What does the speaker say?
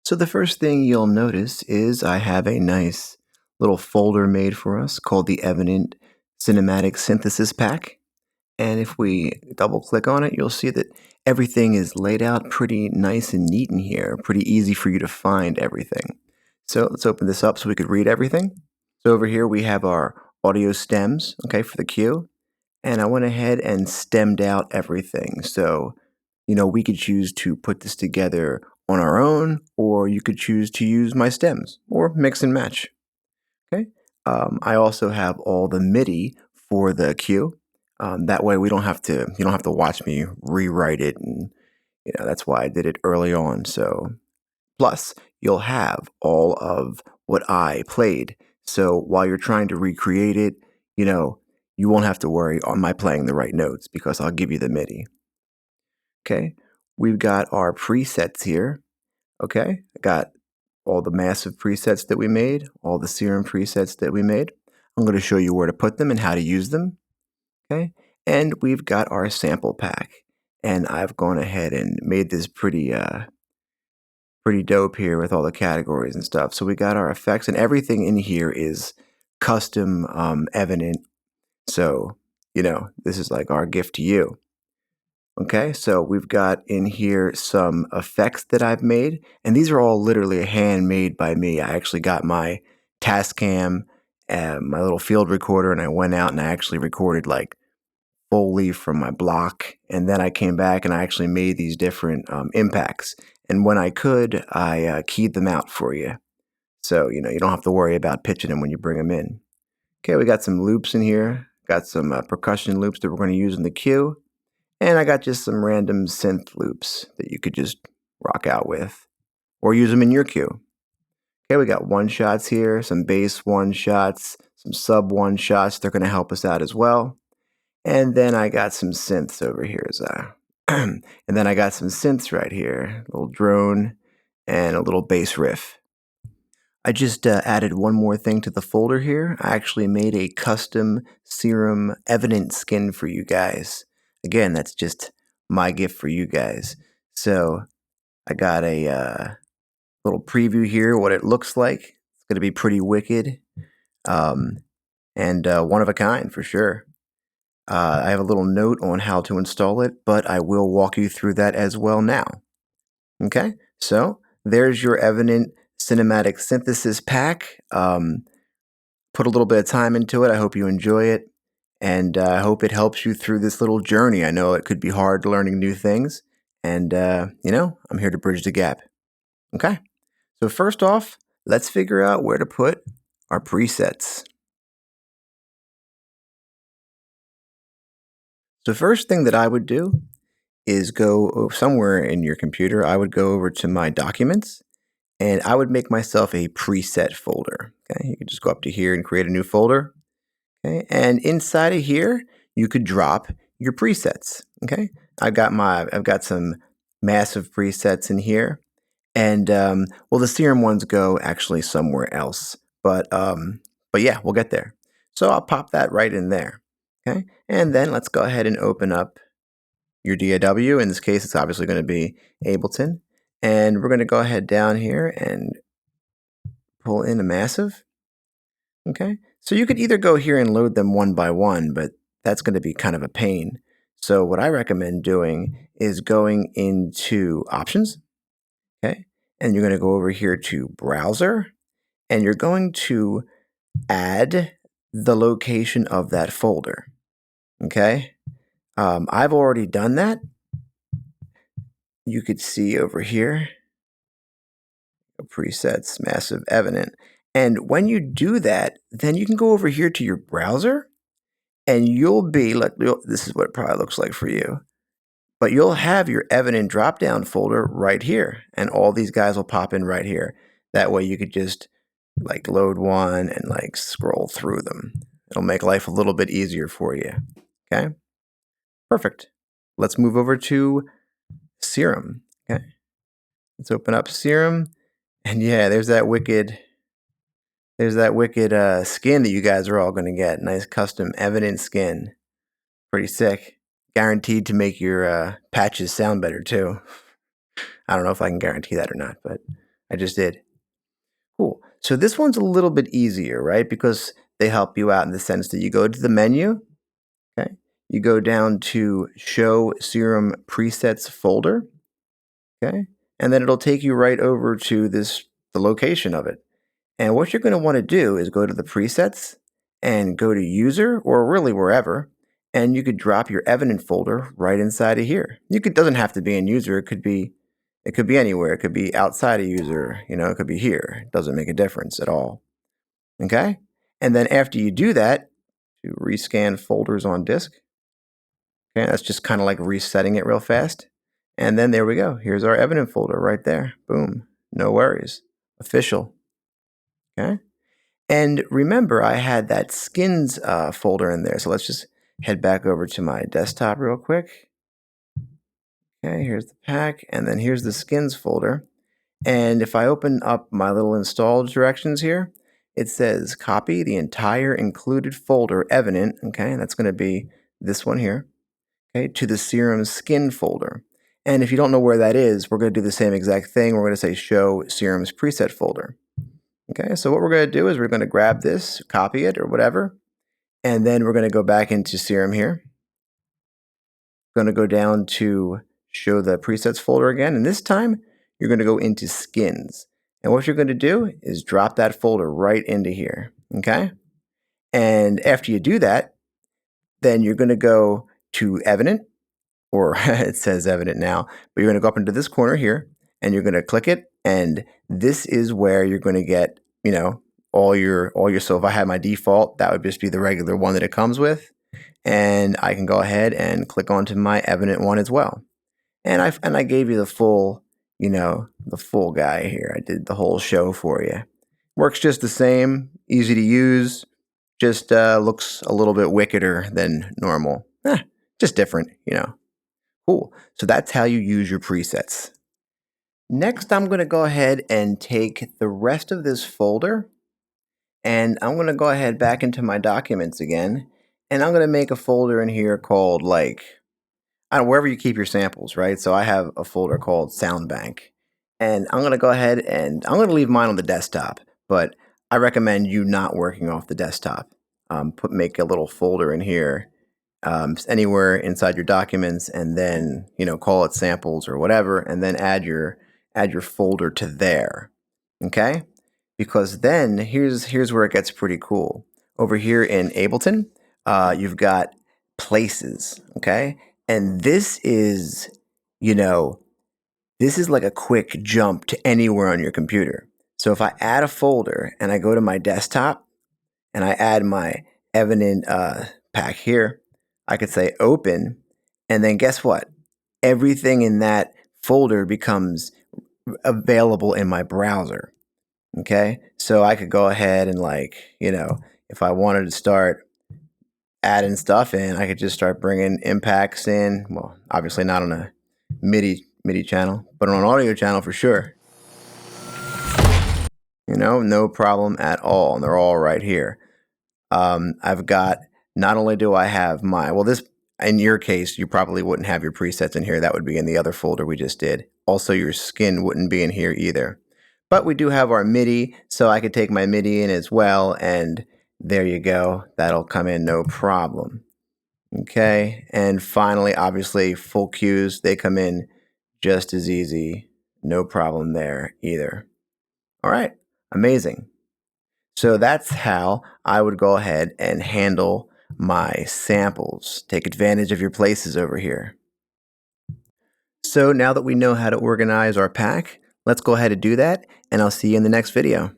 So the first thing you'll notice is I have a nice little folder made for us called the Evenant Cinematic Synthesis Pack. And if we double click on it, you'll see that everything is laid out pretty nice and neat in here, pretty easy for you to find everything. So let's open this up so we could read everything. So over here we have our audio stems, okay, for the cue. And I went ahead and stemmed out everything. So, we could choose to put this together on our own, or you could choose to use my stems, or mix and match. Okay. I also have all the MIDI for the cue. That way you don't have to watch me rewrite it, and that's why I did it early on. So plus you'll have all of what I played. So while you're trying to recreate it, you won't have to worry, am I playing the right notes, because I'll give you the MIDI. Okay, we've got our presets here. Okay, I got all the massive presets that we made, all the serum presets that we made. I'm going to show you where to put them and how to use them. Okay, and we've got our sample pack, and I've gone ahead and made this pretty dope here with all the categories and stuff. So we got our effects, and everything in here is custom Evenant. So this is like our gift to you. Okay, so we've got in here some effects that I've made, and these are all literally handmade by me. I actually got my Tascam and my little field recorder, and I went out and I actually recorded like Foley from my block, and then I came back and I actually made these different impacts. And when I could, I keyed them out for you. So, you don't have to worry about pitching them when you bring them in. Okay, we got some loops in here, got some percussion loops that we're going to use in the cue. And I got just some random synth loops that you could just rock out with, or use them in your cue. Okay, we got one shots here, some bass one shots, some sub one shots. They're going to help us out as well. And then I got some synths over here. And then I got some synths right here, a little drone and a little bass riff. I just added one more thing to the folder here. I actually made a custom serum Evenant skin for you guys. Again, that's just my gift for you guys. So I got a little preview here, what it looks like. It's going to be pretty wicked, and one of a kind for sure. I have a little note on how to install it, but I will walk you through that as well now. Okay, so there's your Evenant Cinematic Synthesis Pack. Put a little bit of time into it. I hope you enjoy it, and I hope it helps you through this little journey. I know it could be hard learning new things, and I'm here to bridge the gap. Okay, so first off, let's figure out where to put our presets. So first thing that I would do is go somewhere in your computer. I would go over to my documents, and I would make myself a preset folder. Okay, you can just go up to here and create a new folder. Okay, and inside of here, you could drop your presets. Okay, I've got some massive presets in here, and the serum ones go actually somewhere else. But yeah, we'll get there. So I'll pop that right in there. Okay, and then let's go ahead and open up your DAW. In this case, it's obviously going to be Ableton. And we're going to go ahead down here and pull in a massive. Okay, so you could either go here and load them one by one, but that's going to be kind of a pain. So what I recommend doing is going into Options. Okay, and you're going to go over here to Browser, and you're going to add the location of that folder. Okay, I've already done that. You could see over here, presets, massive Evenant. And when you do that, then you can go over here to your browser, and you'll be like, this is what it probably looks like for you, but you'll have your Evenant drop-down folder right here, and all these guys will pop in right here. That way you could just like load one and like scroll through them. It'll make life a little bit easier for you. Okay, perfect. Let's move over to Serum. Okay, let's open up Serum, and yeah, there's that wicked skin that you guys are all going to get. Nice custom Evenant skin, pretty sick. Guaranteed to make your patches sound better too. I don't know if I can guarantee that or not, but I just did. Cool. So this one's a little bit easier, right? Because they help you out in the sense that you go to the menu, okay? You go down to Show Serum Presets folder, okay? And then it'll take you right over to the location of it. And what you're going to want to do is go to the presets and go to user, or really wherever, and you could drop your Evenant folder right inside of here. Doesn't have to be in user. It could be anywhere. It could be outside of user. It could be here. It doesn't make a difference at all. Okay? And then after you do that, you rescan folders on disk. Okay, that's just kind of like resetting it real fast. And then there we go. Here's our Evenant folder right there. Boom. No worries. Official. Okay? And remember, I had that skins folder in there. So let's just head back over to my desktop real quick. Okay, here's the pack, and then here's the skins folder. And if I open up my little install directions here, it says copy the entire included folder Evenant, okay, and that's going to be this one here, okay, to the serum skin folder. And if you don't know where that is, we're going to do the same exact thing. We're going to say show serum's preset folder. Okay, so what we're going to do is we're going to grab this, copy it or whatever, and then we're going to go back into serum here. Going to go down to show the presets folder again, and this time you're going to go into skins. And what you're going to do is drop that folder right into here, okay? And after you do that, then you're going to go to Evenant, or it says Evenant now, but you're going to go up into this corner here, and you're going to click it, and this is where you're going to get, all your, so if I had my default, that would just be the regular one that it comes with. And I can go ahead and click onto my Evenant one as well. And I gave you the full, the full guy here. I did the whole show for you. Works just the same, easy to use, just looks a little bit wickeder than normal. Just different, Cool. So that's how you use your presets. Next, I'm going to go ahead and take the rest of this folder, and I'm going to go ahead back into my documents again, and I'm going to make a folder in here called, wherever you keep your samples, right? So I have a folder called Sound Bank, and I'm going to go ahead and I'm going to leave mine on the desktop, but I recommend you not working off the desktop. Make a little folder in here, anywhere inside your documents, and then call it samples or whatever, and then add your folder to there. Okay, because then here's where it gets pretty cool. Over here in Ableton, you've got places. Okay, and this is this is like a quick jump to anywhere on your computer. So if I add a folder and I go to my desktop and I add my Evenant pack here, I could say open, and then guess what? Everything in that folder becomes available in my browser. Okay, so I could go ahead and if I wanted to start adding stuff in, I could just start bringing impacts in. Well, obviously not on a MIDI channel, but on an audio channel for sure. No problem at all, and they're all right here. I've got, not only do I have this, in your case, you probably wouldn't have your presets in here. That would be in the other folder we just did. Also, your skin wouldn't be in here either. But we do have our MIDI, so I could take my MIDI in as well, and there you go. That'll come in no problem. Okay, and finally, obviously, full cues, they come in just as easy. No problem there either. All right, amazing. So that's how I would go ahead and handle my samples. Take advantage of your places over here. So now that we know how to organize our pack, let's go ahead and do that, and I'll see you in the next video.